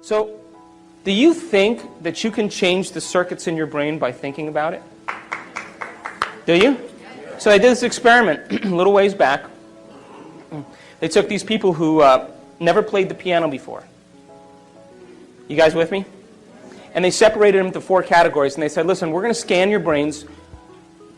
So, do you think that you can change the circuits in your brain by thinking about it? Do you? So they did this experiment a little ways back. They took these people who never played the piano before. You guys with me? And they separated them into 4 categories, and they said, listen, we're going to scan your brains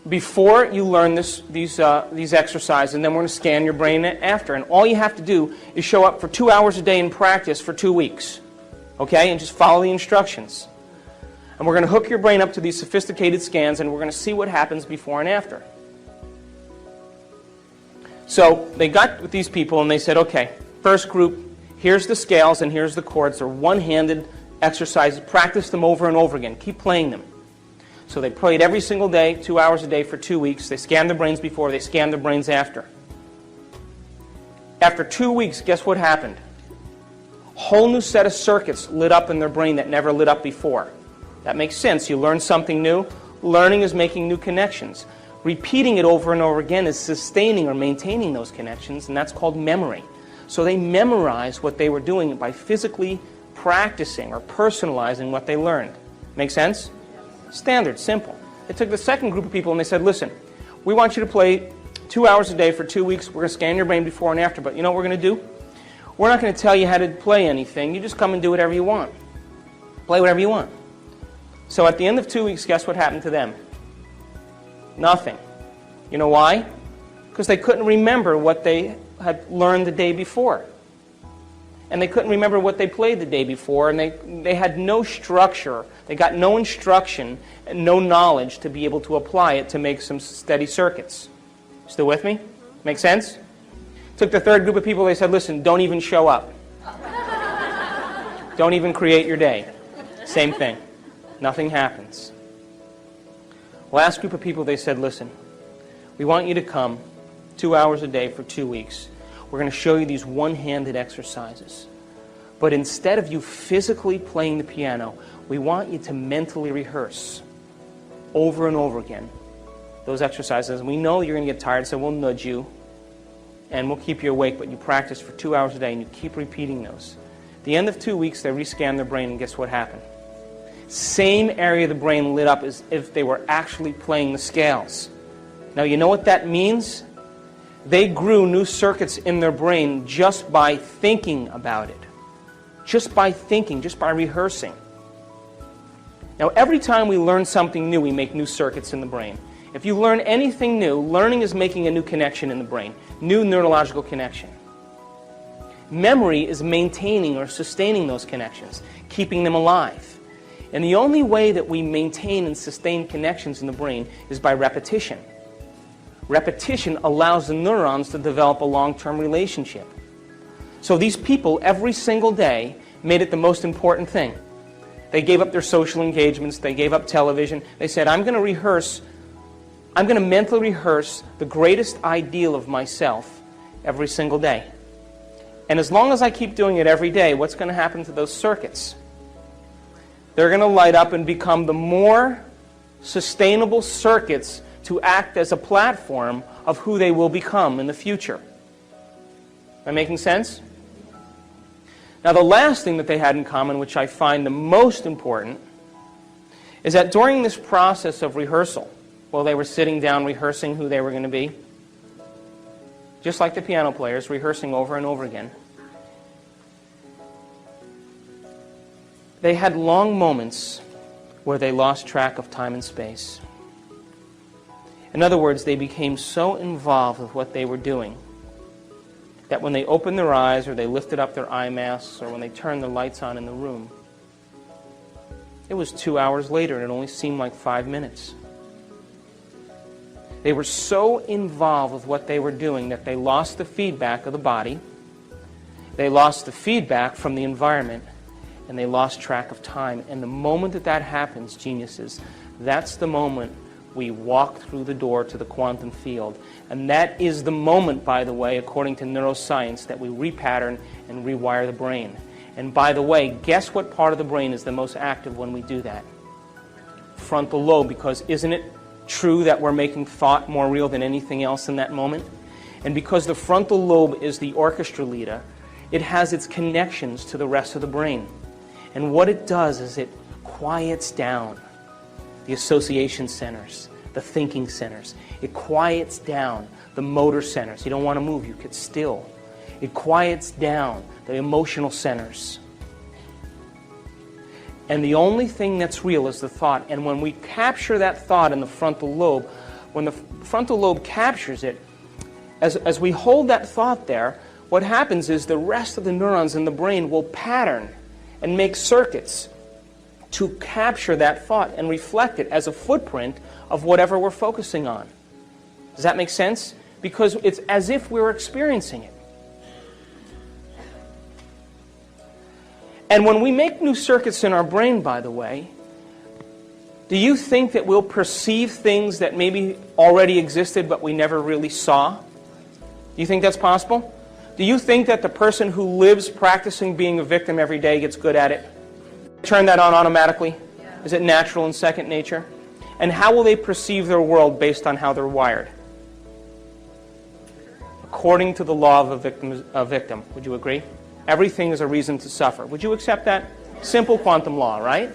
before you learn these exercises, and then we're going to scan your brain after. And all you have to do is show up for 2 hours a day in practice for 2 weeks. Okay? And just follow the instructions. And we're going to hook your brain up to these sophisticated scans, and we're going to see what happens before and after. So they got with these people, and they said, okay, first group, here's the scales and here's the chords. They're one-handed exercises. Practice them over and over again. Keep playing them. So they played every single day, 2 hours a day for 2 weeks. They scanned their brains before, they scanned their brains after. After 2 weeks, guess what happened? Whole new set of circuits lit up in their brain that never lit up before. That makes sense. You learn something new. Learning is making new connections. Repeating it over and over again is sustaining or maintaining those connections, and that's called memory. So they memorized what they were doing by physically practicing or personalizing what they learned. Make sense? Standard, simple. They took the second group of people and they said, listen, we want you to play 2 hours a day for 2 weeks. We're going to scan your brain before and after, but you know what we're going to do? We're not going to tell you how to play anything. You just come and do whatever you want. Play whatever you want. So at the end of 2 weeks, guess what happened to them? Nothing. You know why? Because they couldn't remember what they had learned the day before. And they couldn't remember what they played the day before, and they had no structure. They got no instruction and no knowledge to be able to apply it to make some steady circuits. Still with me? Make sense? Took the third group of people, they said, listen, don't even show up. Don't even create your day. Same thing. Nothing happens. Last group of people, they said, listen, we want you to come 2 hours a day for 2 weeks. We're going to show you these one-handed exercises. But instead of you physically playing the piano, we want you to mentally rehearse over and over again those exercises. We know you're going to get tired, so we'll nudge you and we'll keep you awake, but you practice for 2 hours a day and you keep repeating those. At the end of 2 weeks, they rescanned their brain, and guess what happened? Same area of the brain lit up as if they were actually playing the scales. Now, you know what that means? They grew new circuits in their brain just by thinking about it. Just by thinking, just by rehearsing. Now, every time we learn something new, we make new circuits in the brain. If you learn anything new, learning is making a new connection in the brain, new neurological connection. Memory is maintaining or sustaining those connections, keeping them alive. And the only way that we maintain and sustain connections in the brain is by repetition. Repetition allows the neurons to develop a long-term relationship. So these people, every single day, made it the most important thing. They gave up their social engagements. They gave up television. They said, I'm going to mentally rehearse the greatest ideal of myself every single day. And as long as I keep doing it every day, what's going to happen to those circuits? They're going to light up and become the more sustainable circuits to act as a platform of who they will become in the future. Am I making sense? Now, the last thing that they had in common, which I find the most important, is that during this process of rehearsal, while they were sitting down rehearsing who they were going to be, just like the piano players, rehearsing over and over again, they had long moments where they lost track of time and space. In other words, they became so involved with what they were doing that when they opened their eyes or they lifted up their eye masks or when they turned the lights on in the room, it was 2 hours later and it only seemed like 5 minutes. They were so involved with what they were doing that they lost the feedback of the body, they lost the feedback from the environment, and they lost track of time. And the moment that that happens, geniuses, that's the moment we walk through the door to the quantum field. And that is the moment, by the way, according to neuroscience, that we repattern and rewire the brain. And by the way, guess what part of the brain is the most active when we do that? Frontal lobe, because isn't it true that we're making thought more real than anything else in that moment? And because the frontal lobe is the orchestra leader, it has its connections to the rest of the brain. And what it does is it quiets down the association centers, the thinking centers. It quiets down the motor centers. You don't want to move, you get still. It quiets down the emotional centers. And the only thing that's real is the thought. And when we capture that thought in the frontal lobe, when the frontal lobe captures it, as we hold that thought there, what happens is the rest of the neurons in the brain will pattern and make circuits to capture that thought and reflect it as a footprint of whatever we're focusing on. Does that make sense? Because it's as if we're experiencing it. And when we make new circuits in our brain, by the way, do you think that we'll perceive things that maybe already existed but we never really saw? Do you think that's possible? Do you think that the person who lives practicing being a victim every day gets good at it? Turn that on automatically? Yeah. Is it natural and second nature? And how will they perceive their world based on how they're wired? According to the law of a victim. Would you agree? Everything is a reason to suffer. Would you accept that? Simple quantum law, right?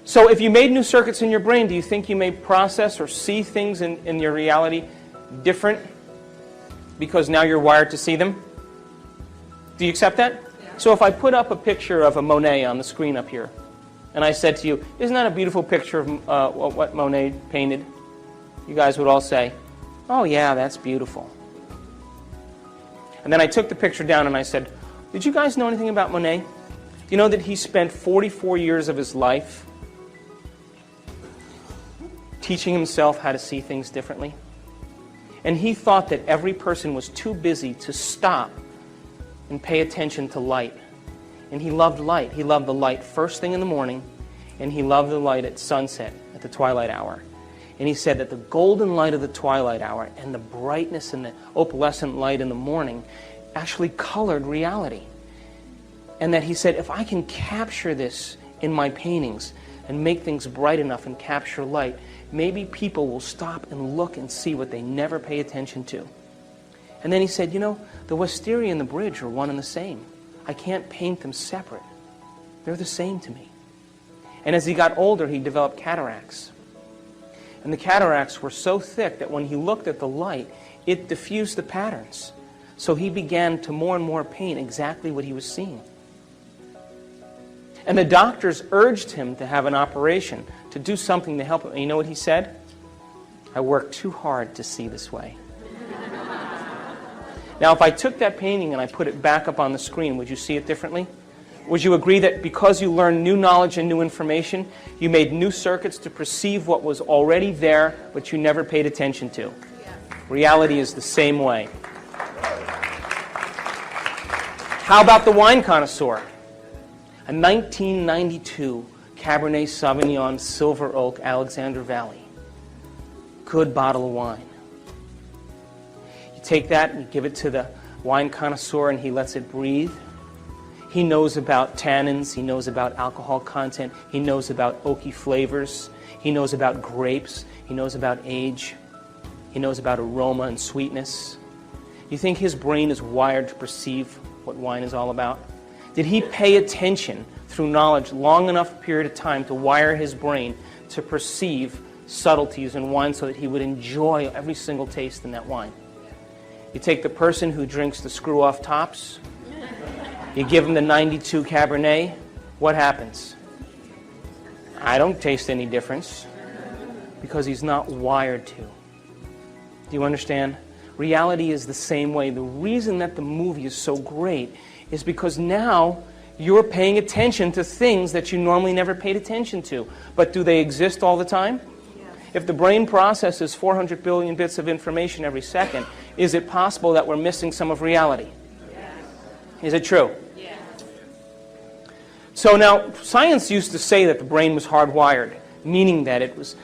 So if you made new circuits in your brain, do you think you may process or see things in your reality different because now you're wired to see them? Do you accept that? Yeah. So if I put up a picture of a Monet on the screen up here, and I said to you, isn't that a beautiful picture of what Monet painted? You guys would all say, oh yeah, that's beautiful. And then I took the picture down and I said, did you guys know anything about Monet? Do you know that he spent 44 years of his life teaching himself how to see things differently? And he thought that every person was too busy to stop and pay attention to light. And he loved light. He loved the light first thing in the morning, and he loved the light at sunset, at the twilight hour. And he said that the golden light of the twilight hour and the brightness and the opalescent light in the morning actually colored reality. And that he said, if I can capture this in my paintings and make things bright enough and capture light, maybe people will stop and look and see what they never pay attention to. And then he said, you know, the wisteria and the bridge are one and the same. I can't paint them separate. They're the same to me. And as he got older, he developed cataracts. And the cataracts were so thick that when he looked at the light, it diffused the patterns. So he began to more and more paint exactly what he was seeing. And the doctors urged him to have an operation, to do something to help him. And you know what he said? I worked too hard to see this way. Now, if I took that painting and I put it back up on the screen, would you see it differently? Would you agree that because you learned new knowledge and new information, you made new circuits to perceive what was already there, but you never paid attention to? Yeah. Reality is the same way. How about the wine connoisseur? A 1992 Cabernet Sauvignon Silver Oak Alexander Valley. Good bottle of wine. You take that and you give it to the wine connoisseur and he lets it breathe. He knows about tannins, he knows about alcohol content, he knows about oaky flavors, he knows about grapes, he knows about age, he knows about aroma and sweetness. You think his brain is wired to perceive what wine is all about? Did he pay attention through knowledge long enough period of time to wire his brain to perceive subtleties in wine so that he would enjoy every single taste in that wine? You take the person who drinks the screw-off tops, you give him the 92 Cabernet, what happens? I don't taste any difference because he's not wired to. Do you understand? Reality is the same way. The reason that the movie is so great is because now you're paying attention to things that you normally never paid attention to. But do they exist all the time? Yeah. If the brain processes 400 billion bits of information every second, is it possible that we're missing some of reality? Yes. Is it true? Yes. So now, science used to say that the brain was hardwired, meaning that it was,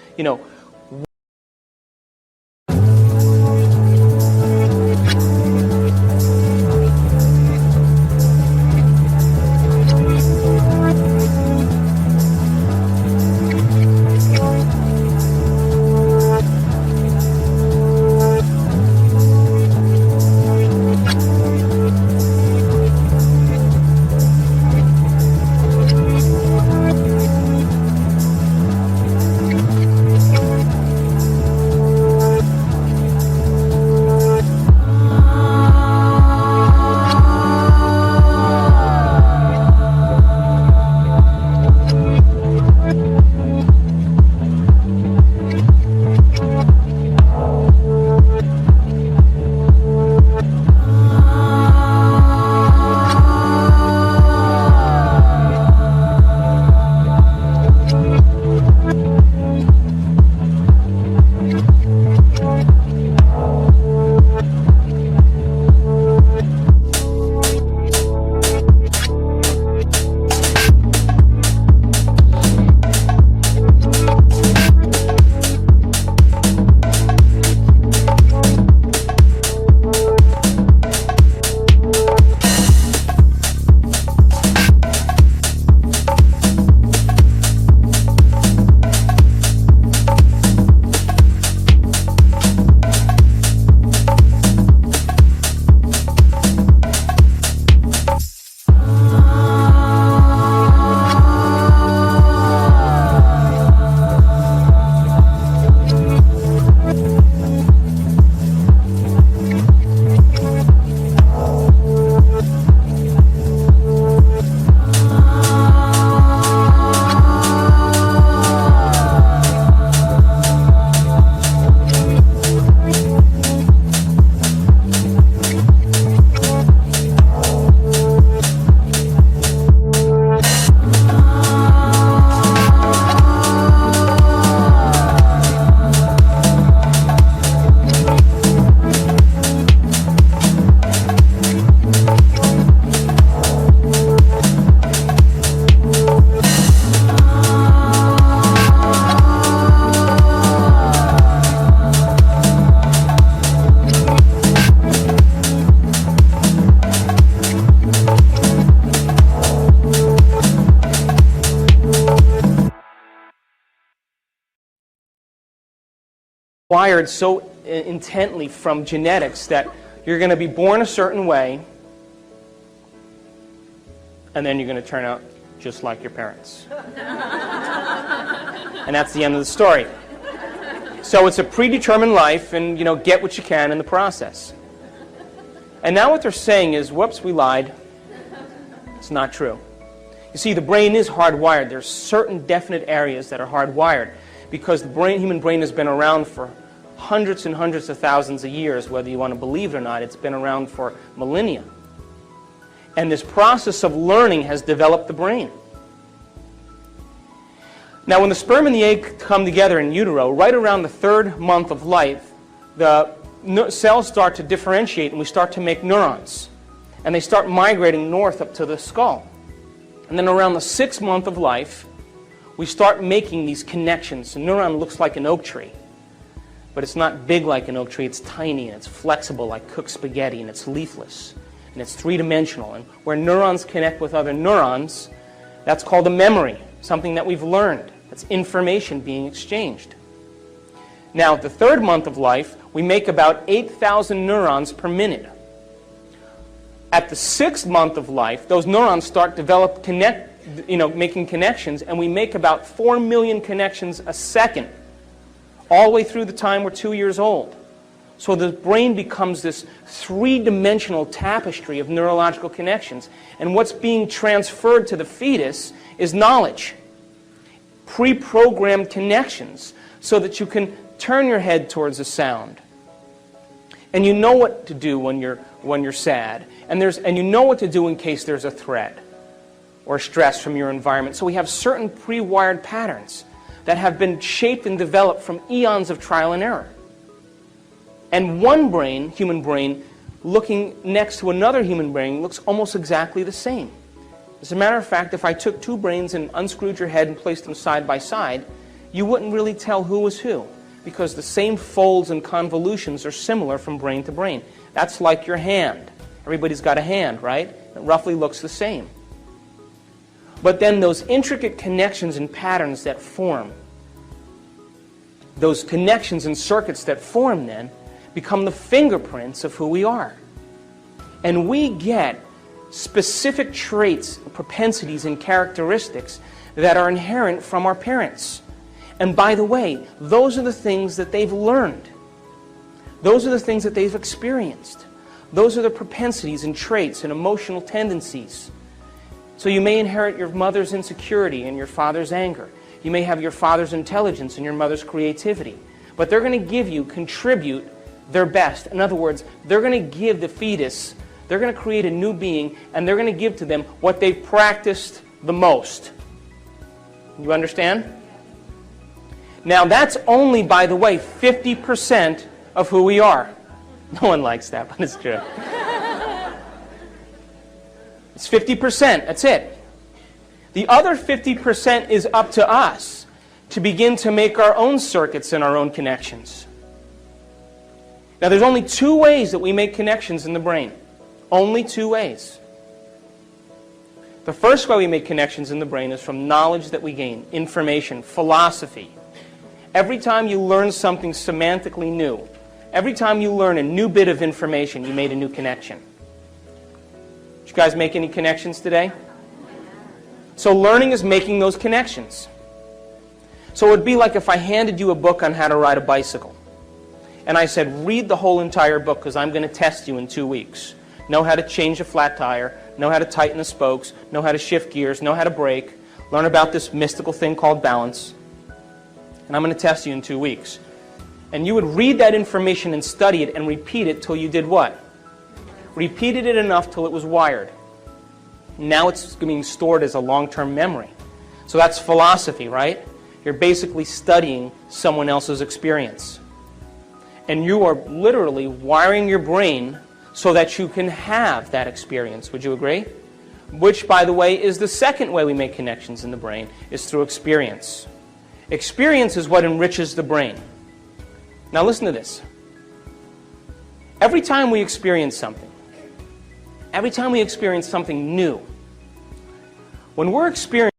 wired so intently from genetics that you're going to be born a certain way, and then you're going to turn out just like your parents. And that's the end of the story. So it's a predetermined life, and get what you can in the process. And now what they're saying is, whoops, we lied. It's not true. You see, the brain is hardwired. There's certain definite areas that are hardwired because the human brain has been around for hundreds and hundreds of thousands of years, whether you want to believe it or not. It's been around for millennia. And this process of learning has developed the brain. Now, when the sperm and the egg come together in utero, right around the 3rd month of life, the cells start to differentiate and we start to make neurons. And they start migrating north up to the skull. And then around the 6th month of life, we start making these connections. A neuron looks like an oak tree. But it's not big like an oak tree. It's tiny and it's flexible like cooked spaghetti, and it's leafless. And it's three-dimensional. And where neurons connect with other neurons, that's called a memory, something that we've learned. That's information being exchanged. Now, at the 3rd month of life, we make about 8,000 neurons per minute. At the 6th month of life, those neurons start making connections, and we make about 4 million connections a second, all the way through the time we're 2 years old. So the brain becomes this three-dimensional tapestry of neurological connections. And what's being transferred to the fetus is knowledge, pre-programmed connections, so that you can turn your head towards a sound. And you know what to do when you're sad. And you know what to do in case there's a threat or stress from your environment. So we have certain pre-wired patterns that have been shaped and developed from eons of trial and error. And one brain, human brain, looking next to another human brain looks almost exactly the same. As a matter of fact, if I took two brains and unscrewed your head and placed them side by side, you wouldn't really tell who was who, because the same folds and convolutions are similar from brain to brain. That's like your hand. Everybody's got a hand, right? It roughly looks the same. But then those intricate connections and patterns that form, those connections and circuits that form then, become the fingerprints of who we are. And we get specific traits, propensities, and characteristics that are inherent from our parents. And by the way, those are the things that they've learned. Those are the things that they've experienced. Those are the propensities and traits and emotional tendencies. So you may inherit your mother's insecurity and your father's anger. You may have your father's intelligence and your mother's creativity. But they're going to contribute their best. In other words, they're going to give the fetus, they're going to create a new being, and they're going to give to them what they've practiced the most. You understand? Now that's only, by the way, 50% of who we are. No one likes that, but it's true. It's 50%, that's it. The other 50% is up to us to begin to make our own circuits and our own connections. Now there's only two ways that we make connections in the brain. Only two ways. The first way we make connections in the brain is from knowledge that we gain, information, philosophy. Every time you learn something semantically new, every time you learn a new bit of information, you made a new connection. Did you guys make any connections today? So learning is making those connections. So it would be like if I handed you a book on how to ride a bicycle. And I said, read the whole entire book because I'm going to test you in 2 weeks. Know how to change a flat tire, know how to tighten the spokes, know how to shift gears, know how to brake, learn about this mystical thing called balance. And I'm going to test you in 2 weeks. And you would read that information and study it and repeat it till you did what? Repeated it enough till it was wired. Now it's being stored as a long-term memory. So that's philosophy, right? You're basically studying someone else's experience. And you are literally wiring your brain so that you can have that experience. Would you agree? Which, by the way, is the second way we make connections in the brain, is through experience. Experience is what enriches the brain. Now listen to this. Every time we experience something new, when we're experiencing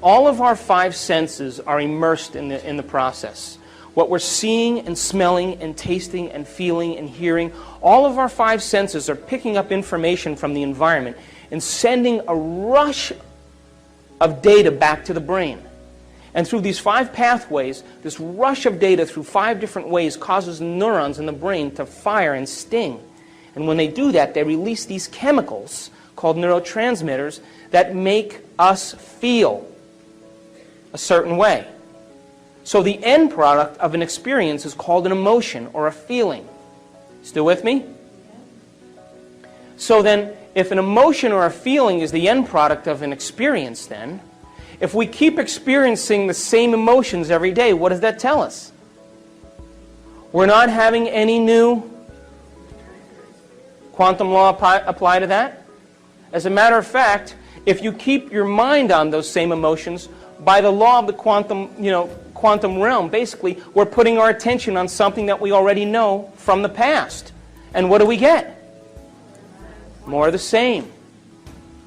all of our five senses are immersed in the process. What we're seeing and smelling and tasting and feeling and hearing, all of our five senses are picking up information from the environment and sending a rush of data back to the brain. And through these five pathways, this rush of data through five different ways causes neurons in the brain to fire and sting. And when they do that, they release these chemicals called neurotransmitters that make us feel a certain way. So the end product of an experience is called an emotion or a feeling. Still with me? So then, if an emotion or a feeling is the end product of an experience, then, if we keep experiencing the same emotions every day, what does that tell us? We're not having any new quantum law apply to that? As a matter of fact, if you keep your mind on those same emotions, by the law of the quantum realm, basically, we're putting our attention on something that we already know from the past. And what do we get? More of the same.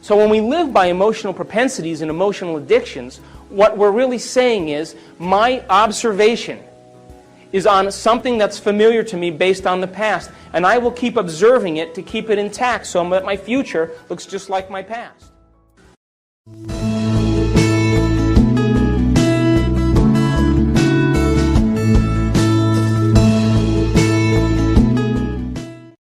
So when we live by emotional propensities and emotional addictions, what we're really saying is, my observation is on something that's familiar to me based on the past, and I will keep observing it to keep it intact so that my future looks just like my past.